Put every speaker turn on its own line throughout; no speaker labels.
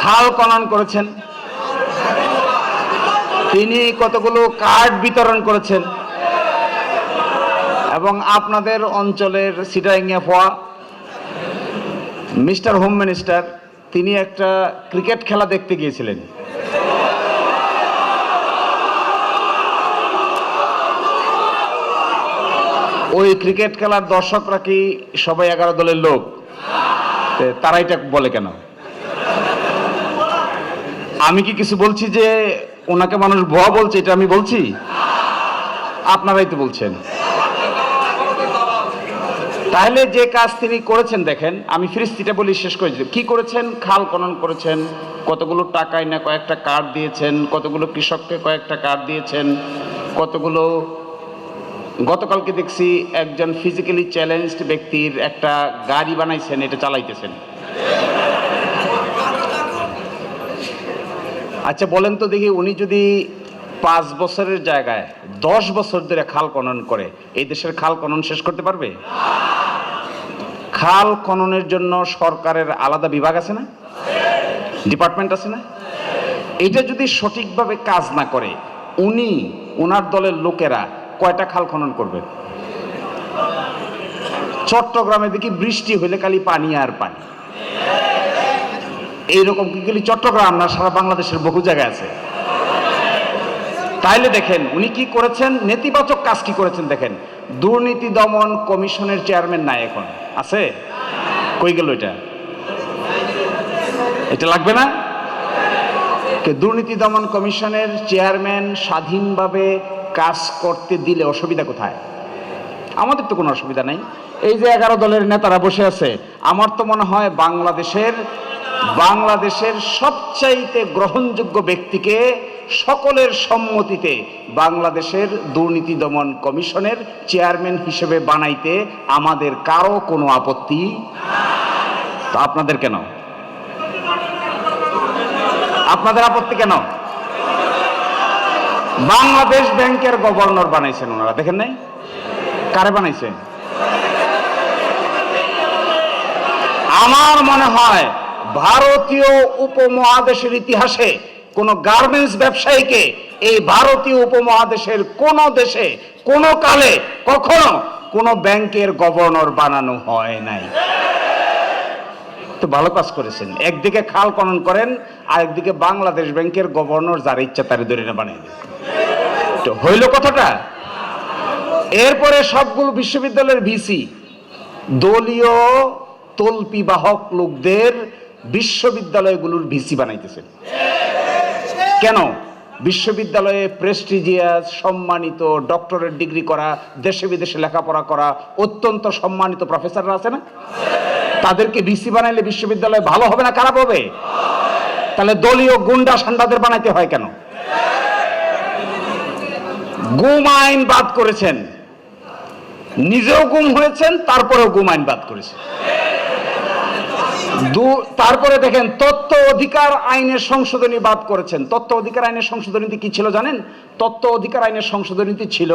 খাল খনন করেছেন, তিনি কতগুলো কার্ড বিতরণ করেছেন, এবং আপনাদের অঞ্চলের সিটাইংয়ে হওয়া মিস্টার হোম মিনিস্টার তিনি একটা ক্রিকেট খেলা দেখতে গিয়েছিলেন। ওই ক্রিকেট খেলার দর্শকরা কি সবাই 11 দলের লোক? তারা এটা বলে কেন? আমি কি কিছু বলছি যে ওনাকে মানুষ ভুয়া বলছে, এটা আমি বলছি? আপনারাই তো বলছেন। তাহলে যে কাজ তিনি করেছেন দেখেন, আমি ফিরিস্তিটা বলি শেষ করেছি। কি করেছেন? খাল খনন করেছেন, কতগুলো টাকায় না কয়েকটা কার্ড দিয়েছেন, কতগুলো কৃষককে কয়েকটা কার্ড দিয়েছেন, কতগুলো গতকালকে দেখছি একজন ফিজিক্যালি চ্যালেঞ্জড ব্যক্তির একটা গাড়ি বানাইছেন, এটা চালাইতেছেন। আচ্ছা বলেন তো দেখি, উনি যদি 5 বছরের জায়গায় 10 বছর ধরে খাল খনন করে, এই দেশের খাল খনন শেষ করতে পারবে? খাল খননের জন্য সরকারের আলাদা বিভাগ আছে না, ডিপার্টমেন্ট আছে না? এটা যদি সঠিকভাবে কাজ না করে, উনি ওনার দলের লোকেরা কয়টা খাল খনন করবে? চট্টগ্রামে দেখি বৃষ্টি হইলে খালি পানি আর পানি। এইরকম কি খালি চট্টগ্রাম না, সারা বাংলাদেশের বহু জায়গায় আছে। তাইলে দেখেন উনি কি করেছেন, নেতিবাচক কাজ কি করেছেন দেখেন। দুর্নীতি দমন কমিশনের চেয়ারম্যান নাই, এখন আছে? কই গেল এটা? এটা লাগবে না? দুর্নীতি দমন কমিশনের চেয়ারম্যান স্বাধীনভাবে কাজ করতে দিলে অসুবিধা কোথায়? আমাদের তো কোনো অসুবিধা নাই। এই যে 11 দলের নেতারা বসে আছে, আমার তো মনে হয় বাংলাদেশের সবচাইতে গ্রহণযোগ্য ব্যক্তিকে সকলের সম্মতিতে বাংলাদেশের দুর্নীতি দমন কমিশনের চেয়ারম্যান হিসেবে বানাইতে আমাদের কারো কোনো আপত্তি। তো আপনাদের কেন? আপনাদের আপত্তি কেন? বাংলাদেশ ব্যাংকের গভর্নর বানাইছেন ওনারা, দেখেন নাই? কারে বানাইছেন? আমার মনে হয় ভারতীয় উপমহাদেশের ইতিহাসে কোন গার্মেন্টস ব্যবসায়ীকে এই ভারতীয় উপমহাদেশের কোন দেশে কোন কালে কখনো কোন ব্যাংকের গভর্নর বানানো হয় নাই। তো ভালো কাজ করেছেন, একদিকে খাল খনন করেন, আরেকদিকে বাংলাদেশ ব্যাংকের গভর্নর যার ইচ্ছা তার ধরে না বানিয়ে দেন। তো হইল কথাটা। এরপরে সবগুলো বিশ্ববিদ্যালয়ের ভিসি দলীয় তল্পি বাহক লোকদের বিশ্ববিদ্যালয়গুলোর ভিসি বানাইতেছেন কেন? বিশ্ববিদ্যালয়ে প্রেস্টিজিয়াস সম্মানিত ডক্টরেট ডিগ্রি করা, দেশে বিদেশে লেখাপড়া করা অত্যন্ত সম্মানিত প্রফেসররা আছে না? তাদেরকে ভিসি বানাইলে বিশ্ববিদ্যালয় ভালো হবে না খারাপ হবে? তাহলে দলীয় গুন্ডা সান্ডাদের বানাইতে হয় কেন? গুম আইন বাদ করেছেন, নিজেও গুম হয়েছেন, তারপরেও গুম আইন বাদ করেছেন। তারপরে দেখেন তথ্য অধিকার আইনের সংশোধনী বাদ করেছেন। তথ্য অধিকার আইনের সংশোধনীতে কি ছিল জানেন? তথ্য অধিকার আইনের সংশোধনীতে ছিল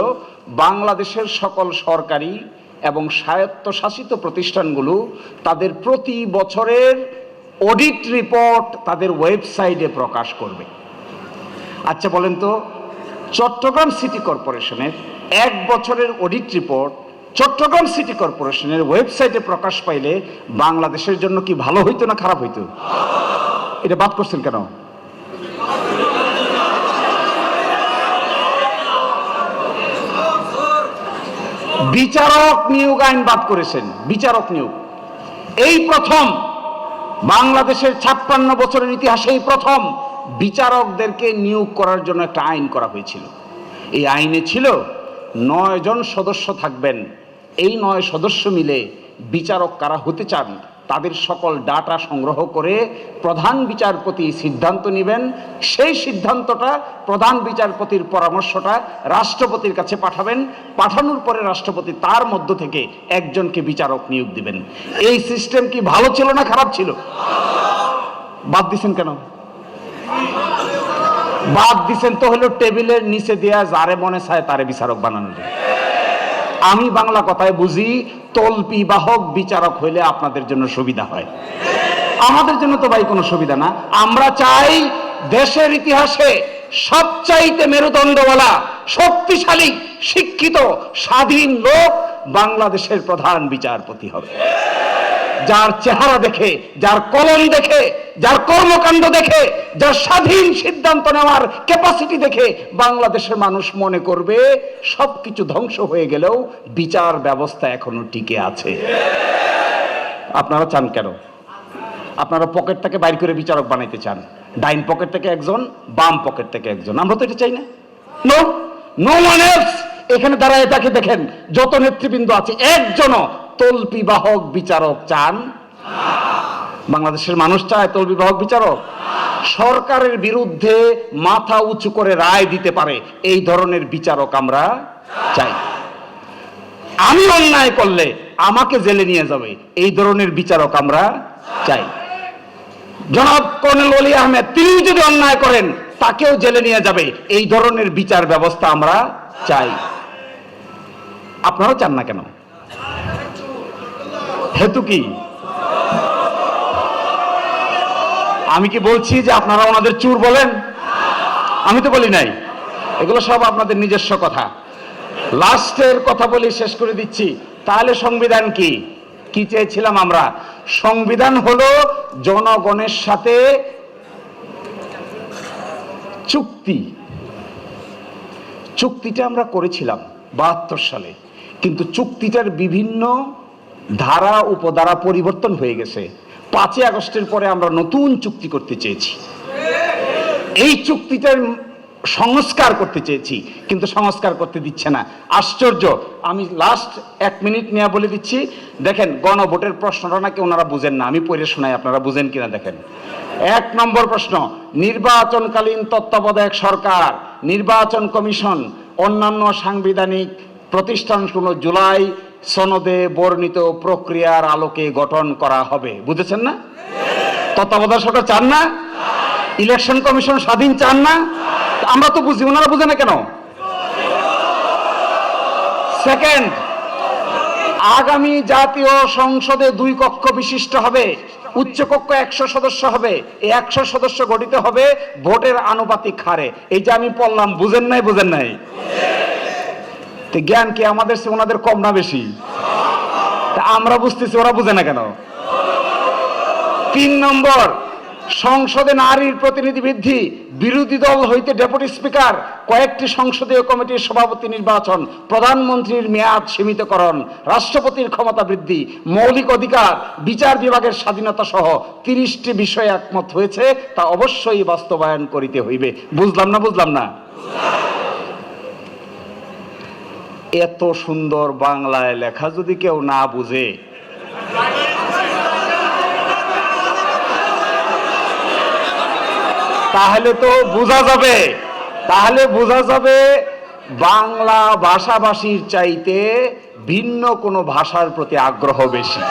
বাংলাদেশের সকল সরকারি এবং স্বায়ত্তশাসিত প্রতিষ্ঠানগুলো তাদের প্রতি বছরের অডিট রিপোর্ট তাদের ওয়েবসাইটে প্রকাশ করবে। আচ্ছা বলেন তো, চট্টগ্রাম সিটি কর্পোরেশনের 1 বছরের অডিট রিপোর্ট চট্টগ্রাম সিটি কর্পোরেশনের ওয়েবসাইটে প্রকাশ পাইলে বাংলাদেশের জন্য কি ভালো হইতো না খারাপ হইতো? এটা বাদ করছেন কেন? বিচারক নিয়োগ আইন বাদ করেছেন। বিচারক নিয়োগ এই প্রথম বাংলাদেশের 56 বছরের ইতিহাসে এই প্রথম বিচারকদেরকে নিয়োগ করার জন্য একটা আইন করা হয়েছিল। এই আইনে ছিল 9 জন সদস্য থাকবেন। এই 9 সদস্য মিলে বিচারক কারা হতে চান তাদের সকল ডাটা সংগ্রহ করে প্রধান বিচারপতি সিদ্ধান্ত নেবেন। সেই সিদ্ধান্তটা প্রধান বিচারপতির পরামর্শটা রাষ্ট্রপতির কাছে পাঠাবেন। পাঠানোর পরে রাষ্ট্রপতি তার মধ্য থেকে একজনকে বিচারক নিয়োগ দিবেন। এই সিস্টেম কি ভালো ছিল না খারাপ ছিল? বাদ দিছেন কেন? বাদ দিছেন তো হলো টেবিলের নিচে দেয়া যারে মনে চায় তারে বিচারক বানানো যায়। আমি বাংলা কথায় বুঝি, তল্পি বাহক বিচারক হইলে আপনাদের জন্য সুবিধা হয়। আমাদের জন্য তো ভাই কোনো সুবিধা না। আমরা চাই দেশের ইতিহাসে সবচাইতে মেরুদণ্ডওয়ালা, শক্তিশালী, শিক্ষিত, স্বাধীন লোক বাংলাদেশের প্রধান বিচারপতি হবে, যার চেহারা দেখে, যার কলম দেখে, যার কর্মকাণ্ড দেখে, যার স্বাধীন সিদ্ধান্ত নেওয়ার ক্যাপাসিটি দেখে বাংলাদেশের মানুষ মনে করবে সবকিছু ধ্বংস হয়ে গেলেও বিচার ব্যবস্থা এখনো টিকে আছে। আপনারা চান কেন? আপনারা পকেট থেকে বাইর করে বিচারক বানাইতে চান, ডাইন পকেট থেকে একজন, বাম পকেট থেকে একজন। আমরা তো এটা চাই না। No, no one else. এখানে দাঁড়ায় তাকে দেখেন, যত নেতৃবৃন্দ আছে একজনও তল্পিবাহক বিচারক চান। বাংলাদেশের মানুষ চায় তল্পিবাহক বিচারক। সরকারের বিরুদ্ধে মাথা উঁচু করে রায় দিতে পারে এই ধরনের বিচারক আমরা চাই। আমি অন্যায় করলে আমাকে জেলে নিয়ে যাবে এই ধরনের বিচারক আমরা চাই। জনাব কর্নেল ওলি আহমেদ, তিনি যদি অন্যায় করেন তাকেও জেলে নিয়ে যাবে এই ধরনের বিচার ব্যবস্থা আমরা চাই। আপনারাও চান না কেন? হেতু কি? আমি কি বলছি যে আপনারা ওনাদের চুর বলেন? আমি তো বলি নাই। এগুলো সব আপনাদের নিজস্ব কথা। লাস্টের কথা বলি, শেষ করে দিচ্ছি। তাহলে সংবিধান কি? কি চেয়েছিলাম আমরা? সংবিধান হলো জনগণের সাথে চুক্তি। চুক্তিটা আমরা করেছিলাম 72 সালে, কিন্তু চুক্তিটার বিভিন্ন ধারা উপধারা পরিবর্তন হয়ে গেছে। 5ই আগস্টের পরে আমরা নতুন চুক্তি করতে চেয়েছি, এই চুক্তিটার সংস্কার করতে চেয়েছি, কিন্তু সংস্কার করতে দিচ্ছে না। আশ্চর্য। আমি লাস্ট 1 মিনিট নিয়ে বলে দিচ্ছি। দেখেন, গণভোটের প্রশ্নটা নাকি ওনারা বুঝেন না। আমি পড়ে শোনাই, আপনারা বুঝেন কিনা দেখেন। 1 নম্বর প্রশ্ন, নির্বাচনকালীন তত্ত্বাবধায়ক সরকার, নির্বাচন কমিশন, অন্যান্য সাংবিধানিক প্রতিষ্ঠানগুলো জুলাই সনদে বর্ণিত প্রক্রিয়ার আলোকে গঠন করা হবে। বুঝেছেন না? তত্ত্বাবধায়ক সরকার চান না? ইলেকশন কমিশন স্বাধীন চান না? আমরা তো বুঝি, ওনারা বুঝে না কেন? সেকেন্ড, আগামী জাতীয় সংসদে 2 কক্ষ বিশিষ্ট হবে। উচ্চ কক্ষ 100 সদস্য হবে। এই 100 সদস্য গঠিত হবে ভোটের আনুপাতিক হারে। এই যে আমি বললাম, বুঝেন নাই? বুঝেন নাই? তো জ্ঞান কি আমাদের চেয়ে ওনাদের কম না বেশি? আমরা বুঝতেছি, ওরা বুঝে না কেন? 3 নম্বর, সংসদে নারীর প্রতিনিধি বৃদ্ধি, বিরোধী দল হইতে ডেপুটি স্পিকার, কয়েকটি সংসদীয় কমিটির সভাপতি নির্বাচন, প্রধানমন্ত্রীর মেয়াদ সীমিতকরণ, রাষ্ট্রপতির ক্ষমতা বৃদ্ধি, মৌলিক অধিকার, বিচার বিভাগের স্বাধীনতা সহ 30টি বিষয়ে একমত হয়েছে, তা অবশ্যই বাস্তবায়ন করিতে হইবে। বুঝলাম না? বুঝলাম না? এত সুন্দর বাংলায় লেখা যদি কেউ না বুঝে, তাহলে তো বোঝা যাবে, বাংলা ভাষাভাষীর চাইতে ভিন্ন কোনো ভাষার প্রতি আগ্রহ বেশি।